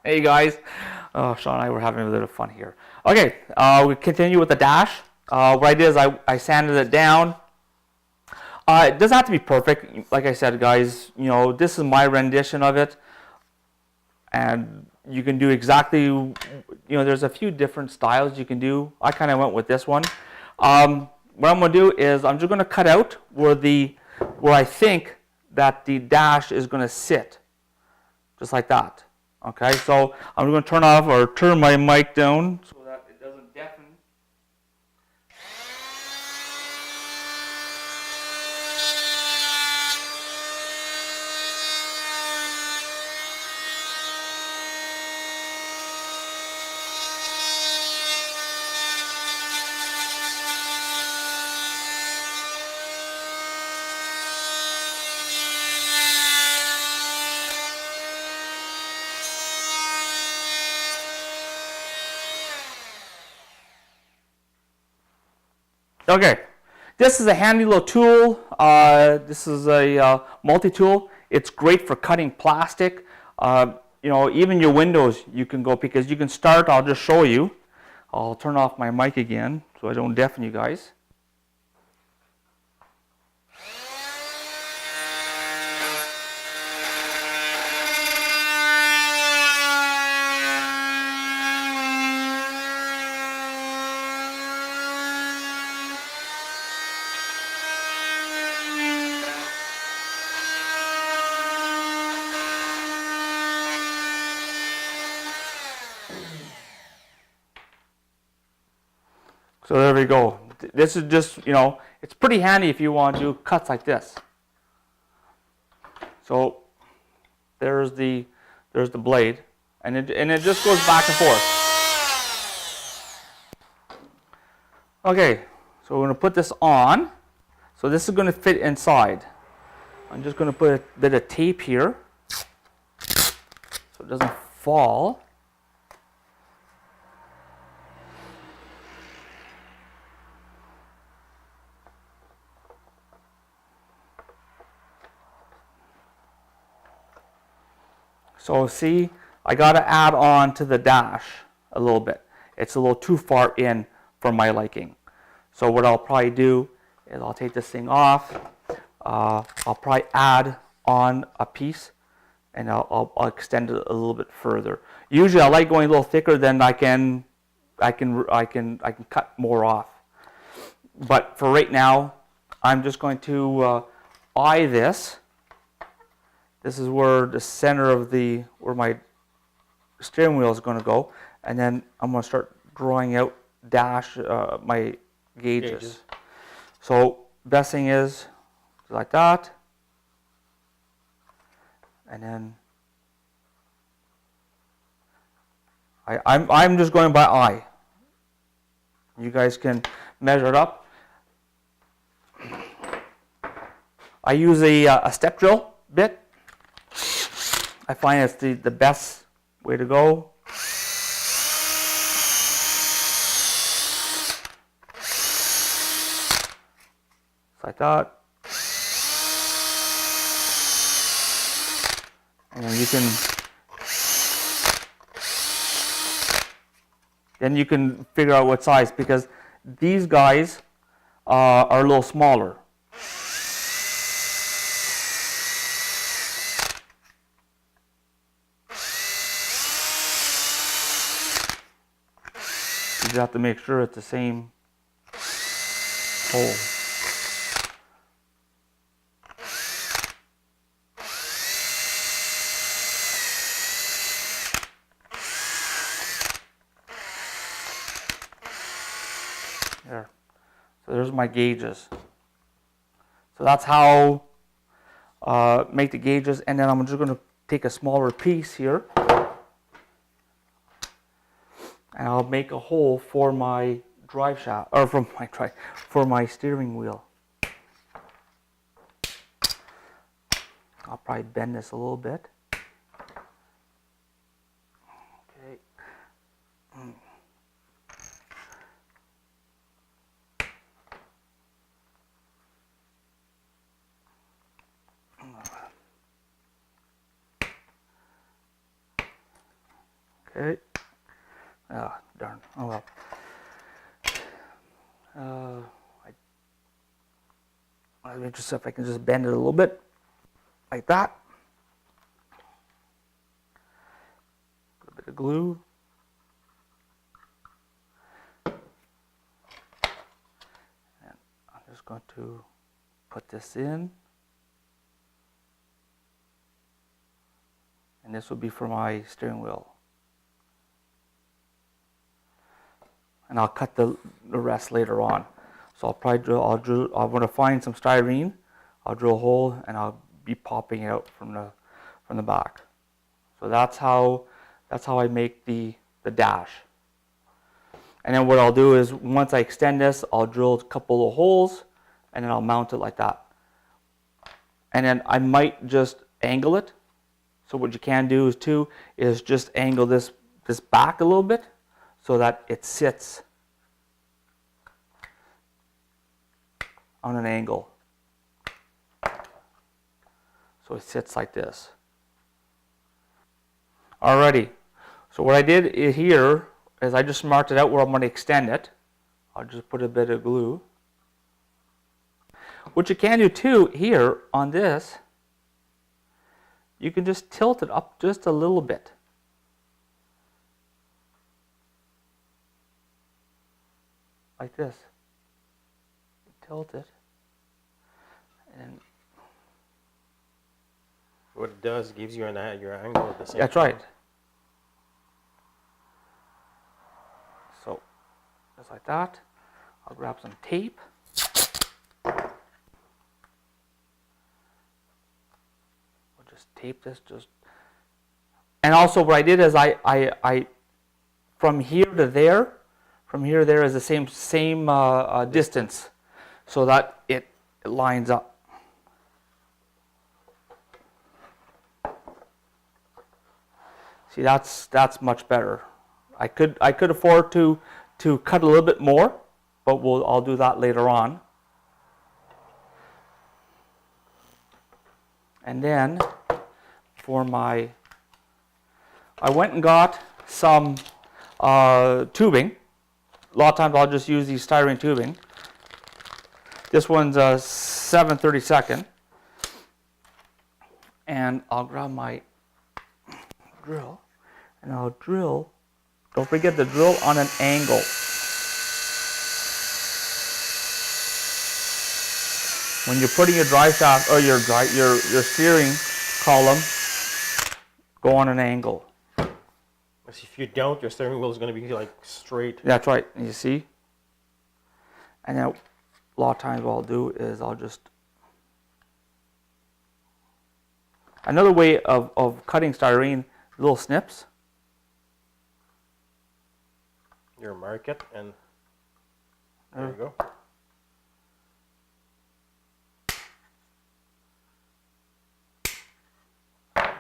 Hey guys, Sean and I were having a little fun here. Okay, we continue with the dash. What I did is I sanded it down. It doesn't have to be perfect. Like I said, guys, you know, this is my rendition of it. And you can do exactly, you know, there's a few different styles you can do. I kind of went with this one. What I'm going to do is I'm just going to cut out where I think that the dash is going to sit. Just like that. Okay, so I'm going to turn off or turn my mic down so that it doesn't deafen. Okay, this is a handy little tool. This is a multi-tool. It's great for cutting plastic. You know, even your windows you can go, because you can start, I'll just show you. I'll turn off my mic again so I don't deafen you guys. So there we go. This is just, you know, it's pretty handy if you want to do cuts like this. So there's the blade, and it just goes back and forth. Okay, so we're going to put this on. So this is going to fit inside. I'm just going to put a bit of tape here so it doesn't fall. So see, I got to add on to the dash a little bit. It's a little too far in for my liking. So what I'll probably do is I'll take this thing off. I'll probably add on a piece, and I'll extend it a little bit further. Usually I like going a little thicker, then I can cut more off. But for right now, I'm just going to eye this. This is where the center of where my steering wheel is going to go, and then I'm going to start drawing out my gauges. So best thing is like that, and then I'm just going by eye. You guys can measure it up. I use a step drill bit. I find it's the best way to go. Like that. And then you can figure out what size, because these guys are a little smaller. You have to make sure it's the same hole. There. So there's my gauges. So that's how make the gauges, and then I'm just going to take a smaller piece here, and I'll make a hole for my drive shaft, or for my steering wheel. I'll probably bend this a little bit. Okay. Okay. Ah, darn. Oh well. I'm interested if I can just bend it a little bit, like that. Put a bit of glue. And I'm just going to put this in. And this will be for my steering wheel. And I'll cut the rest later on. So I'll probably drill, I'm going to find some styrene. I'll drill a hole and I'll be popping it out from the back. So that's how I make the dash. And then what I'll do is once I extend this, I'll drill a couple of holes and then I'll mount it like that. And then I might just angle it. So what you can do is just angle this back a little bit so that it sits on an angle. So it sits like this. Alrighty. So what I did here is I just marked it out where I'm going to extend it. I'll just put a bit of glue. What you can do too here on this, you can just tilt it up just a little bit. Like this. Tilt it. And what it does, gives you your angle at the same time. that's right. So, just like that. I'll grab some tape. Tape this and also what I did is I from here to there is the same distance so that it lines up. See, that's much better. I could afford to cut a little bit more, but I'll do that later on. And then I went and got some tubing. A lot of times I'll just use these styrene tubing. This one's a 7/32, and I'll grab my drill and I'll drill. Don't forget to drill on an angle. When you're putting your drive shaft or your steering column, go on an angle. If you don't, your steering wheel is going to be like straight. That's right. You see? And then a lot of times what I'll do is I'll just... Another way of cutting styrene, little snips. You mark it and there you go.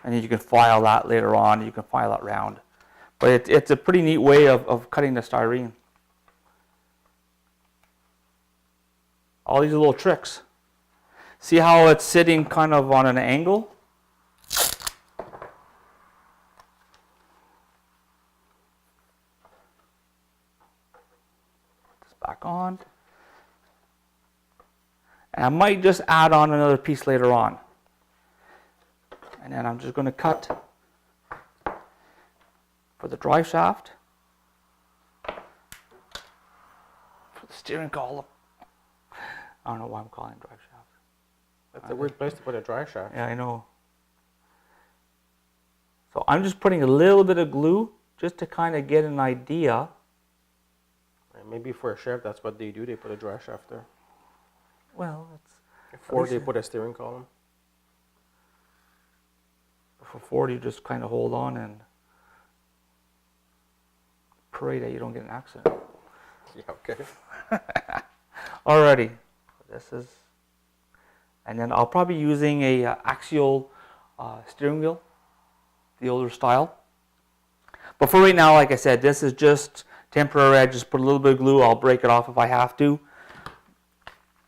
And then you can file that later on. You can file that round. But it's a pretty neat way of cutting the styrene. All these little tricks. See how it's sitting kind of on an angle? This back on. And I might just add on another piece later on. And then I'm just going to cut for the drive shaft, for the steering column. I don't know why I'm calling it drive shaft. That's a weird place to put a drive shaft. Yeah, I know. So I'm just putting a little bit of glue just to kind of get an idea. And maybe for a shaft, that's what they do. They put a drive shaft there. Well, it's... Before they put a steering column. For 40, you just kind of hold on and pray that you don't get an accident. Yeah, okay. Alrighty, this is, and then I'll probably be using a axial steering wheel, the older style. But for right now, like I said, this is just temporary. I just put a little bit of glue. I'll break it off if I have to.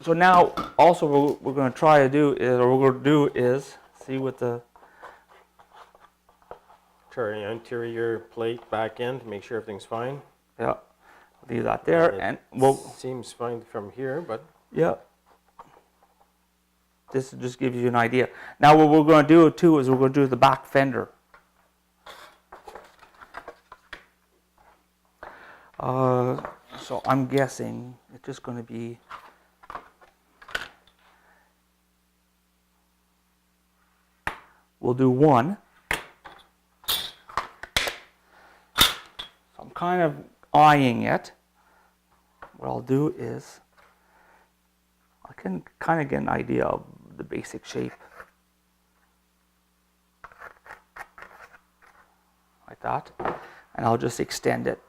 So now, also what we're going to try to do is, or what we're going to do is, see what the Turn your interior plate back in to make sure everything's fine. Yeah, I'll leave that there, and It we'll, seems fine from here, but yeah. This just gives you an idea. Now what we're going to do too is we're going to do the back fender. So I'm guessing it's just going to be we'll do one. So I'm kind of eyeing it. What I'll do is I can kind of get an idea of the basic shape. Like that. And I'll just extend it.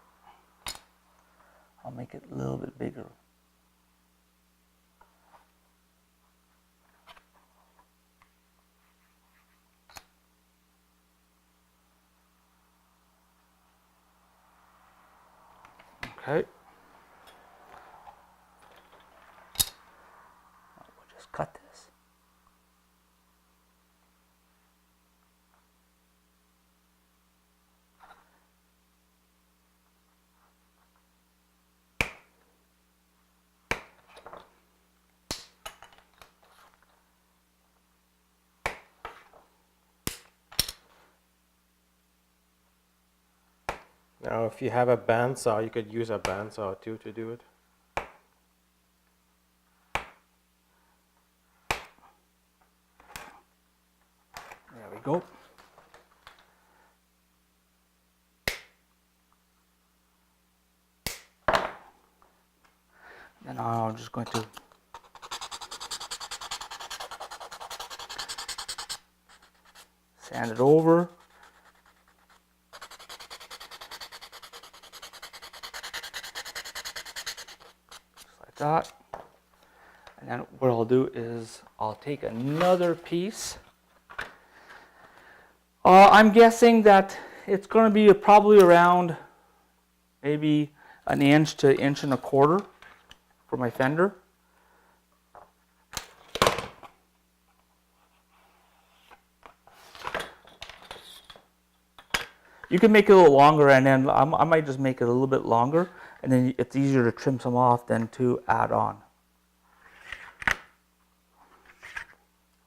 I'll make it a little bit bigger. Okay. We'll just cut this. now if you have a bandsaw, you could use a bandsaw too to do it. There we go. Then I'm just going to sand it over. Just like that. And then what I'll do is I'll take another piece. I'm guessing that it's going to be probably around maybe an inch to inch and a quarter for my fender. You can make it a little longer, and then I might just make it a little bit longer, and then it's easier to trim some off than to add on.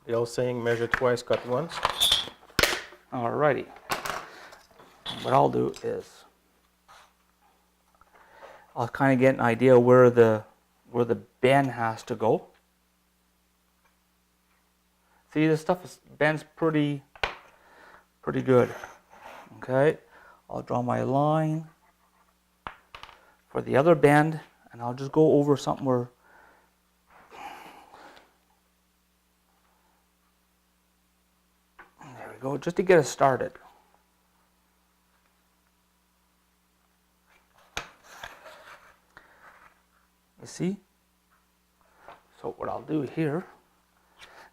The old saying, measure twice, cut once. Alrighty. What I'll do is I'll kind of get an idea where the bend has to go. See, this stuff bends pretty good. Okay, I'll draw my line for the other bend, and I'll just go over something where there we go, just to get us started. You see? So what I'll do here,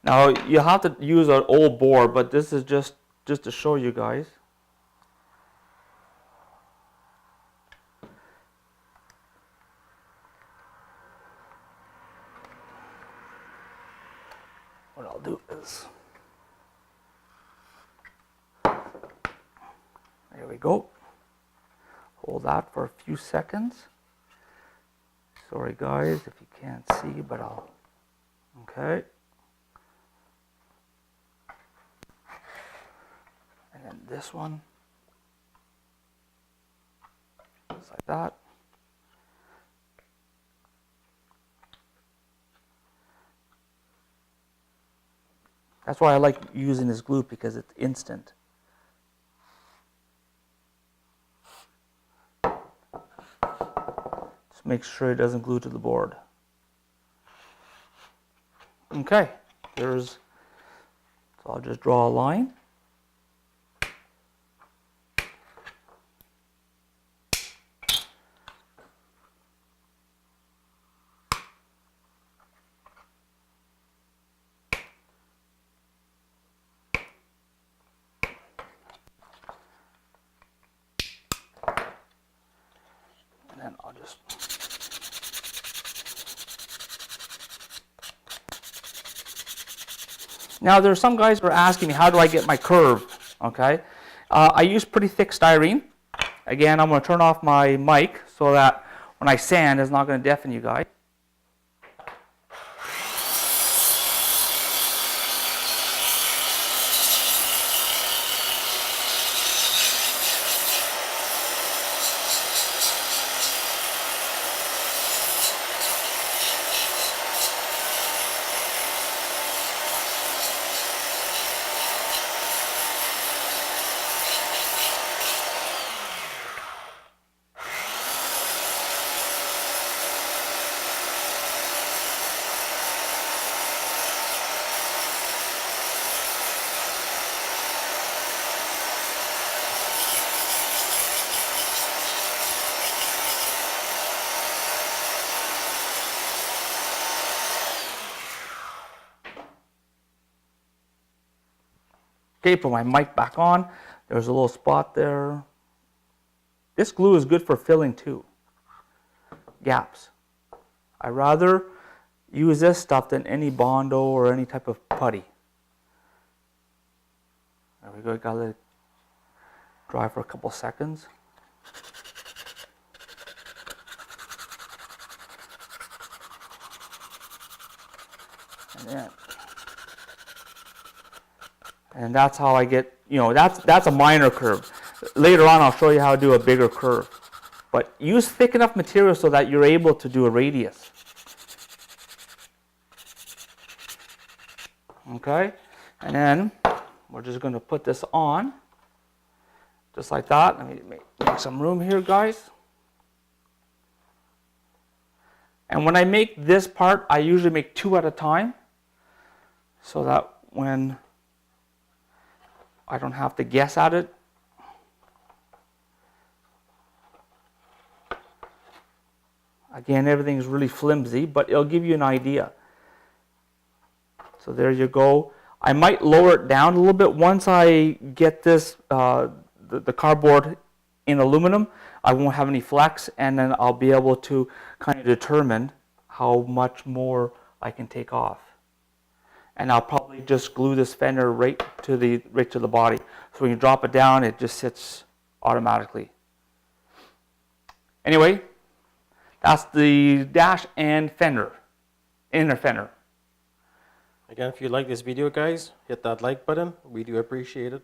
now you have to use an old board, but this is just to show you guys. What I'll do is, there we go. Hold that for a few seconds. Sorry guys if you can't see, but I'll, okay. And then this one, just like that. That's why I like using this glue, because it's instant. Just make sure it doesn't glue to the board. Okay, so I'll just draw a line. And then I'll just now there's some guys who are asking me, how do I get my curve? Okay, I use pretty thick styrene. Again, I'm going to turn off my mic so that when I sand, it's not going to deafen you guys. Okay, put my mic back on. There's a little spot there. This glue is good for filling too. Gaps. I rather use this stuff than any Bondo or any type of putty. There we go, gotta let it dry for a couple seconds. And that's how I get, you know, that's a minor curve. Later on I'll show you how to do a bigger curve. But use thick enough material so that you're able to do a radius. Okay? And then we're just going to put this on. Just like that. Let me make some room here, guys. And when I make this part, I usually make 2 at a time. So that when I don't have to guess at it. Again, everything's really flimsy, but it'll give you an idea. So there you go. I might lower it down a little bit once I get this, the cardboard in aluminum. I won't have any flex, and then I'll be able to kind of determine how much more I can take off. And I'll probably just glue this fender right to the body. So when you drop it down, it just sits automatically. Anyway, that's the dash and fender, inner fender. Again, if you like this video, guys, hit that like button. We do appreciate it.